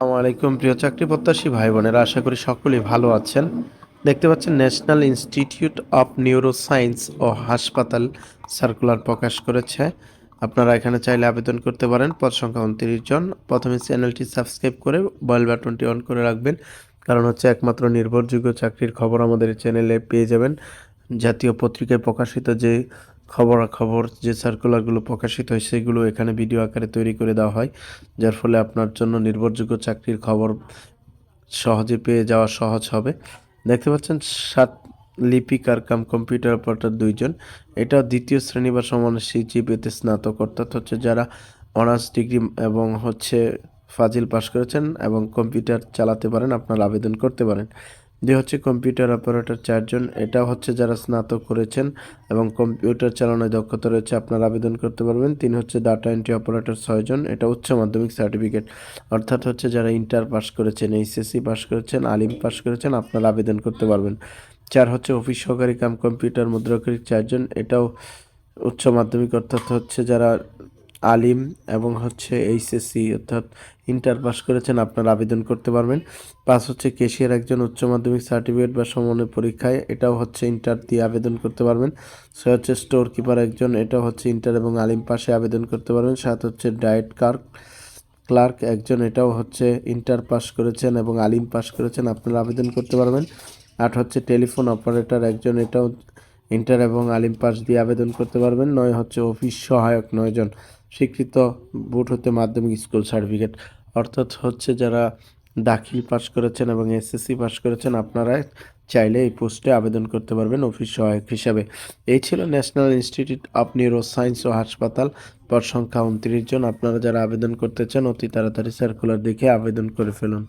আসসালামু আলাইকুম প্রিয় চাকরি প্রত্যাশী ভাই বোনেরা, আশা করি সকলেই ভালো আছেন। দেখতে পাচ্ছেন ন্যাশনাল ইনস্টিটিউট অফ নিউরোসায়েন্স ও হাসপাতাল সার্কুলার প্রকাশ করেছে। আপনারা এখানে চাইলে আবেদন করতে পারেন। পদ সংখ্যা 29 জন। প্রথমে চ্যানেলটি সাবস্ক্রাইব করে বেল বাটনটি অন করে রাখবেন, কারণ হচ্ছে একমাত্র নির্ভরযোগ্য চাকরির খবর আমাদের এই চ্যানেলে পেয়ে যাবেন। জাতীয় পত্রিকায় প্রকাশিত যে খবরাখবর, যে সার্কুলারগুলো প্রকাশিত হয় সেগুলো এখানে ভিডিও আকারে তৈরি করে দেওয়া হয়, যার ফলে আপনার জন্য নির্ভরযোগ্য চাকরির খবর সহজে পেয়ে যাওয়া সহজ হবে। দেখতে পাচ্ছেন 7 লিপিকার কাম কম্পিউটার অপারেটর 2 জন। এটা দ্বিতীয় শ্রেণী বা সমানের সিজিপিএতে স্নাতক, অর্থাৎ হচ্ছে যারা অনার্স ডিগ্রি এবং হচ্ছে ফাজিল পাশ করেছেন এবং কম্পিউটার চালাতে পারেন, আপনারা আবেদন করতে পারেন। যে হচ্ছে কম্পিউটার অপারেটর 4 জন, এটা হচ্ছে যারা স্নাতক করেছেন এবং কম্পিউটার চালানোয় দক্ষতা রয়েছে, আপনারা আবেদন করতে পারবেন। 3 হচ্ছে ডাটা এন্ট্রি অপারেটর 6 জন, এটা উচ্চ মাধ্যমিক সার্টিফিকেট, অর্থাৎ হচ্ছে যারা ইন্টার পাস করেছেন, এইচএসসি পাস করেছেন, আলিম পাস করেছেন, আপনারা আবেদন করতে পারবেন। 4 হচ্ছে অফিস সহকারী কাম কম্পিউটার মুদ্রাক্ষরিক 4 জন, এটাও উচ্চ মাধ্যমিক, অর্থাৎ হচ্ছে যারা আলিম এবং হচ্ছে এইচএসসি অর্থাৎ ইন্টার পাস করেছেন, আপনারা আবেদন করতে পারবেন। 5 হচ্ছে ক্যাশিয়ার একজন, উচ্চ মাধ্যমিক সার্টিফিকেট বা সমমানের পরীক্ষায়, এটাও হচ্ছে ইন্টার দিয়ে আবেদন করতে পারবেন। 6 হচ্ছে স্টোর কিপার একজন, এটাও হচ্ছে ইন্টার এবং আলিম পাশে আবেদন করতে পারবেন। 7 হচ্ছে ডায়েট ক্লার্ক একজন, এটাও হচ্ছে ইন্টার পাস করেছেন এবং আলিম পাস করেছেন, আপনারা আবেদন করতে পারবেন। 8 হচ্ছে টেলিফোন অপারেটর একজন, এটাও ইন্টার এবং আলিম পাস দিয়ে আবেদন করতে পারবেন। 9 হচ্ছে অফিস সহায়ক 9 জন, স্বীকৃত বোর্ড হতে মাধ্যমিক স্কুল সার্টিফিকেট, অর্থাৎ হচ্ছে যারা দাখিল পাস করেছেন এবং এসএসসি পাস করেছেন, আপনারা চাইলে এই পোস্টে আবেদন করতে পারবেন অফিস সহায়ক হিসাবে। এই ছিল ন্যাশনাল ইনস্টিটিউট অফ নিউরোসায়েন্স ও হাসপাতাল, পদ সংখ্যা 29 জন। আপনারা যারা আবেদন করতে চান অতি তাড়াতাড়ি সার্কুলার দেখে আবেদন করে ফেলুন।